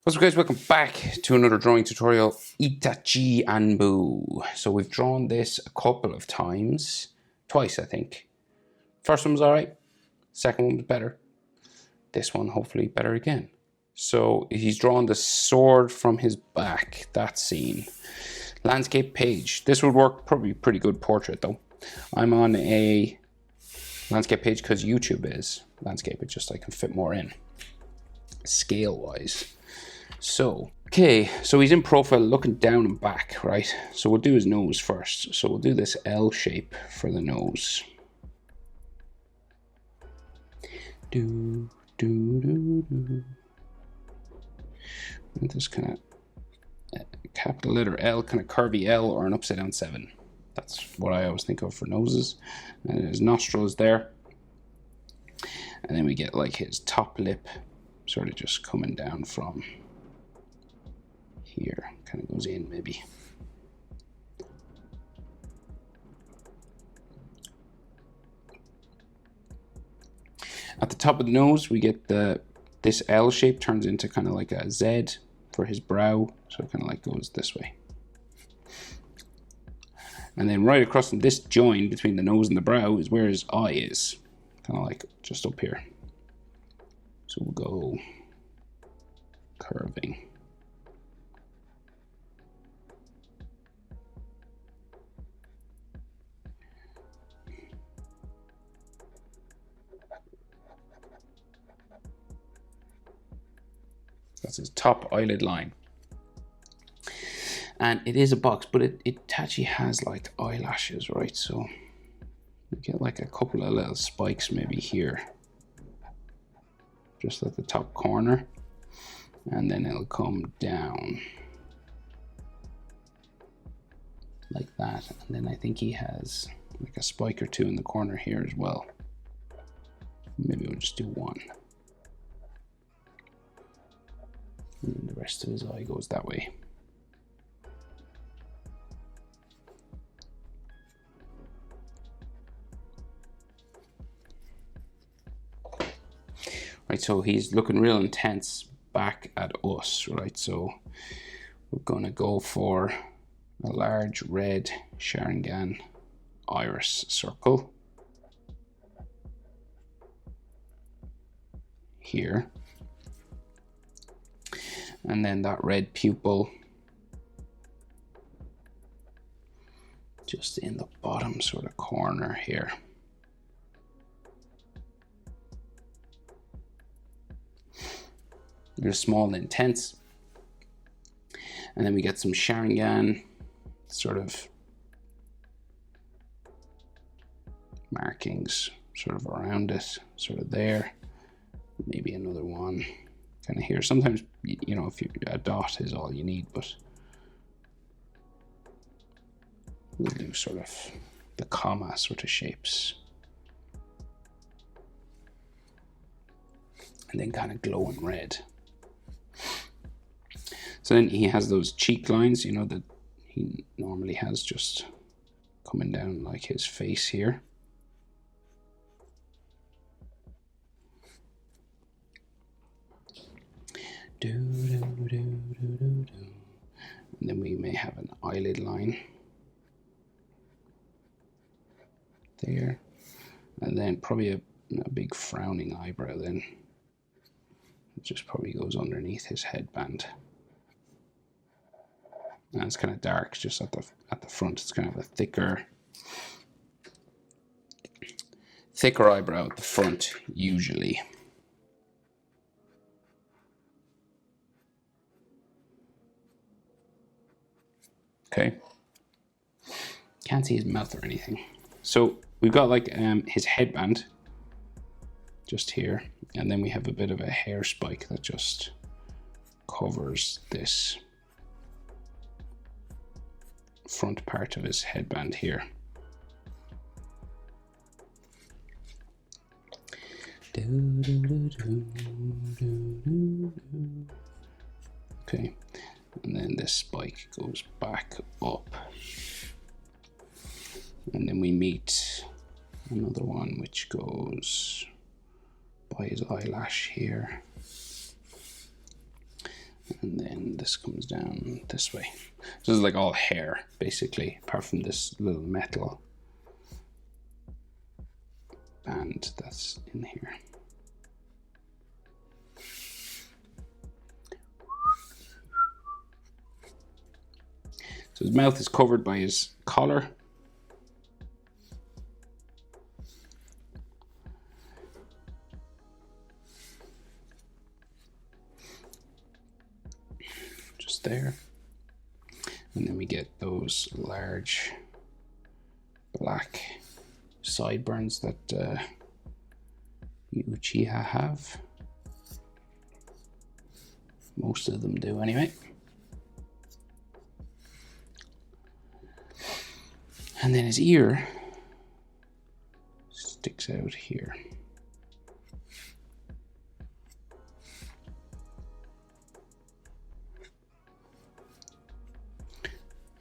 What's up guys, welcome back to another drawing tutorial, Itachi Anbu. So we've drawn this a couple of times, twice I think. First one was alright, second one was better. This one hopefully better again. So he's drawn the sword from his back, that scene. Landscape page, this would work probably pretty good portrait though. I'm on a landscape page because YouTube is landscape, it's just I can fit more in, scale wise. So, okay, so he's in profile looking down and back, right? So we'll do his nose first. So we'll do this L shape for the nose. And this kind of capital letter L, kind of curvy L or an upside down 7. That's what I always think of for noses. And his nostrils there. And then we get like his top lip sort of just coming down from here, kind of goes in maybe. At the top of the nose, we get this L shape turns into kind of like a Z for his brow, so it kind of like goes this way. And then right across from this join between the nose and the brow is where his eye is, kind of like just up here. So we'll go curving. That's his top eyelid line. And it is a box, but it Itachi has like eyelashes, right? So we get like a couple of little spikes maybe here, just at the top corner, and then it'll come down like that. And then I think he has like a spike or two in the corner here as well. Maybe we'll just do one. And then the rest of his eye goes that way. Right, so he's looking real intense back at us, right? So we're gonna go for a large red Sharingan iris circle here. And then that red pupil just in the bottom sort of corner here. They're small and intense. And then we get some Sharingan sort of markings sort of around it, sort of there. Maybe another one kind of here. Sometimes, you know, if a dot is all you need, but we'll do sort of the comma sort of shapes. And then kind of glowing red. So then he has those cheek lines, you know, that he normally has just coming down like his face here. And then we may have an eyelid line there, and then probably a big frowning eyebrow then. It just probably goes underneath his headband. And it's kind of dark just at the front. It's kind of a thicker eyebrow at the front usually. Okay, can't see his mouth or anything. So we've got like his headband just here, and then we have a bit of a hair spike that just covers this front part of his headband here. Okay, and then this spike goes back up, and then we meet another one which goes by his eyelash here, And then this comes down this way. So this is like all hair, basically, apart from this little metal band that's in here. So his mouth is covered by his collar. Just there. And then we get those large black sideburns that you Uchiha have. Most of them do anyway. And then his ear sticks out here.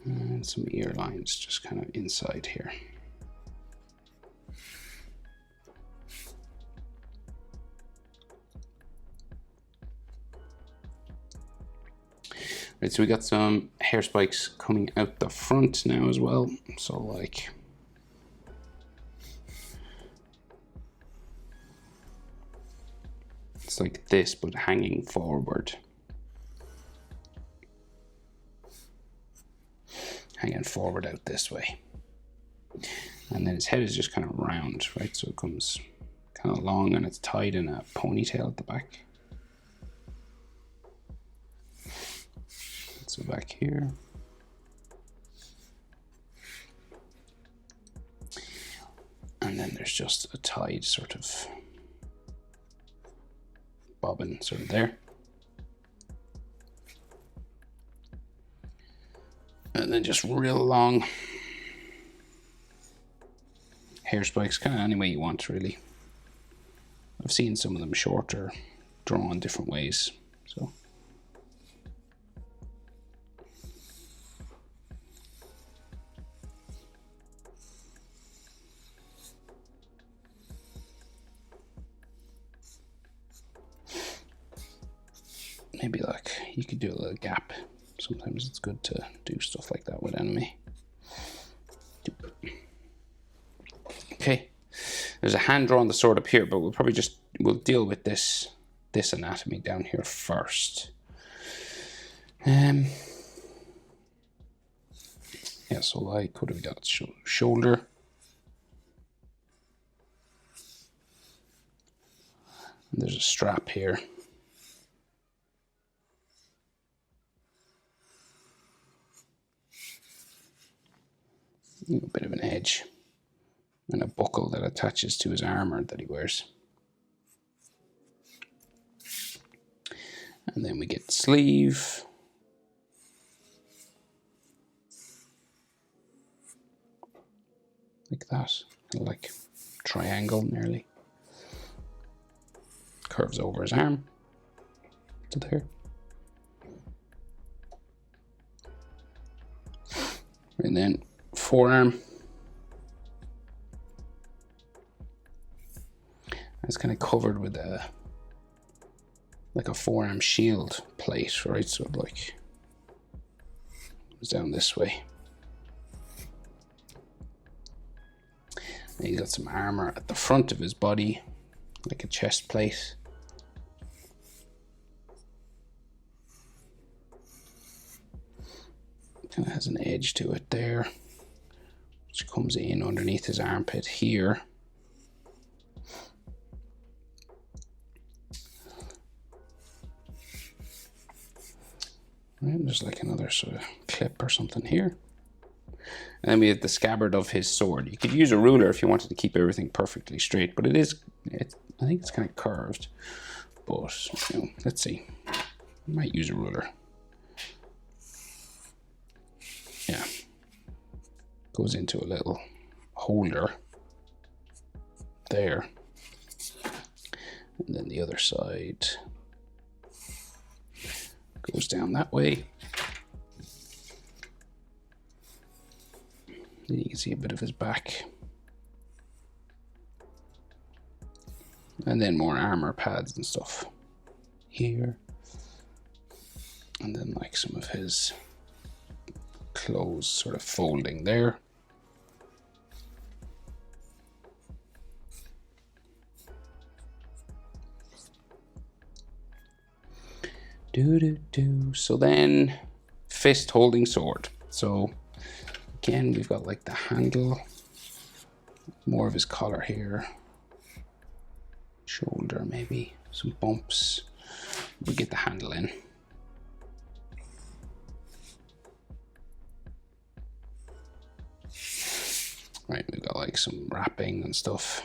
And some ear lines just kind of inside here. Right, so we got some hair spikes coming out the front now as well. So like, it's like this, but hanging forward. Hanging forward out this way. And then his head is just kind of round, right? So it comes kind of long and it's tied in a ponytail at the back. So back here. And then there's just a tied sort of bobbin sort of there. And then just real long hair spikes, kind of any way you want, really. I've seen some of them shorter, drawn different ways, so. Maybe like you could do a little gap. Sometimes it's good to do stuff like that with enemy. Okay, there's a hand drawn the sword up here, but we'll deal with this anatomy down here first. Yeah, so like, what do we got? Shoulder. And there's a strap here. A bit of an edge and a buckle that attaches to his armor that he wears. And then we get the sleeve. Like that, like triangle nearly. Curves over his arm to there. And then forearm. It's kind of covered with like a forearm shield plate, right? So it like goes down this way. And he's got some armor at the front of his body, like a chest plate. Kind of has an edge to it there, which comes in underneath his armpit here. Right, there's like another sort of clip or something here. And then we have the scabbard of his sword. You could use a ruler if you wanted to keep everything perfectly straight, but I think it's kind of curved. But, you know, let's see. I might use a ruler. Yeah. Goes into a little holder there. And then the other side goes down that way. Then you can see a bit of his back. And then more armor pads and stuff here. And then like some of his clothes sort of folding there. So then fist holding sword. So again, we've got like the handle, more of his collar here, shoulder maybe, some bumps. We get the handle in. Right, we've got like some wrapping and stuff,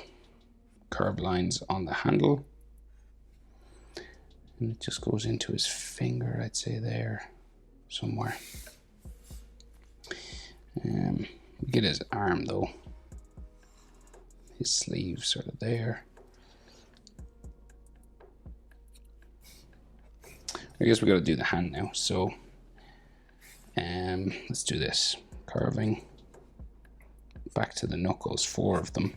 curved lines on the handle. And it just goes into his finger, I'd say there, somewhere. We get his arm though. His sleeve sort of there. I guess we got to do the hand now. So let's do this. Carving. Back to the knuckles, 4 of them.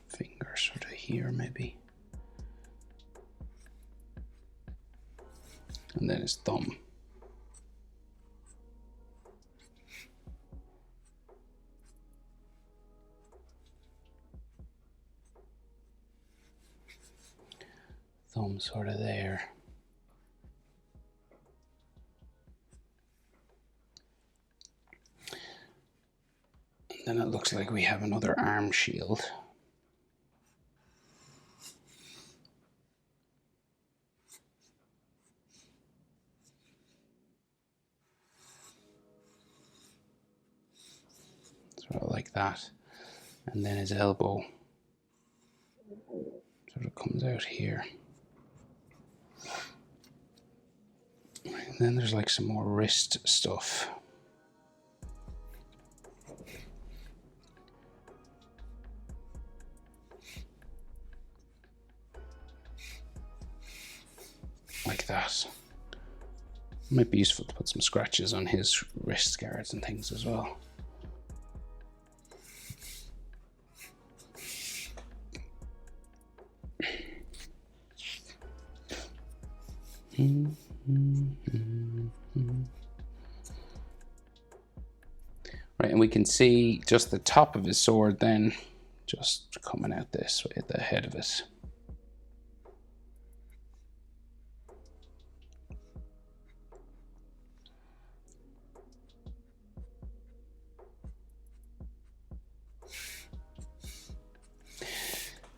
Finger sort of here maybe. And then his thumb. Thumb sort of there. And then it looks like we have another arm shield. Sort of like that. And then his elbow sort of comes out here. And then there's like some more wrist stuff. Like that. Might be useful to put some scratches on his wrist guards and things as well. Right, and we can see just the top of his sword then just coming out this way at the head of it.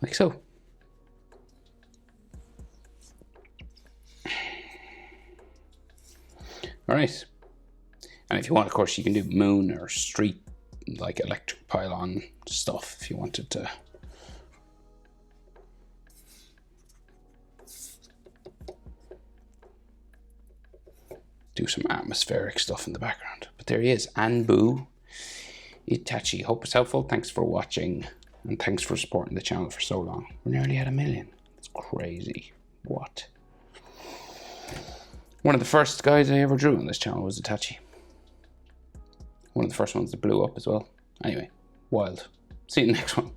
Like so. All right. And if you want, of course, you can do moon or street, like electric pylon stuff if you wanted to. Do some atmospheric stuff in the background. But there he is, Anbu Itachi. Hope it's helpful. Thanks for watching. And thanks for supporting the channel for so long. We're nearly at 1 million. It's crazy. What? One of the first guys I ever drew on this channel was Itachi. One of the first ones that blew up as well. Anyway, wild. See you in the next one.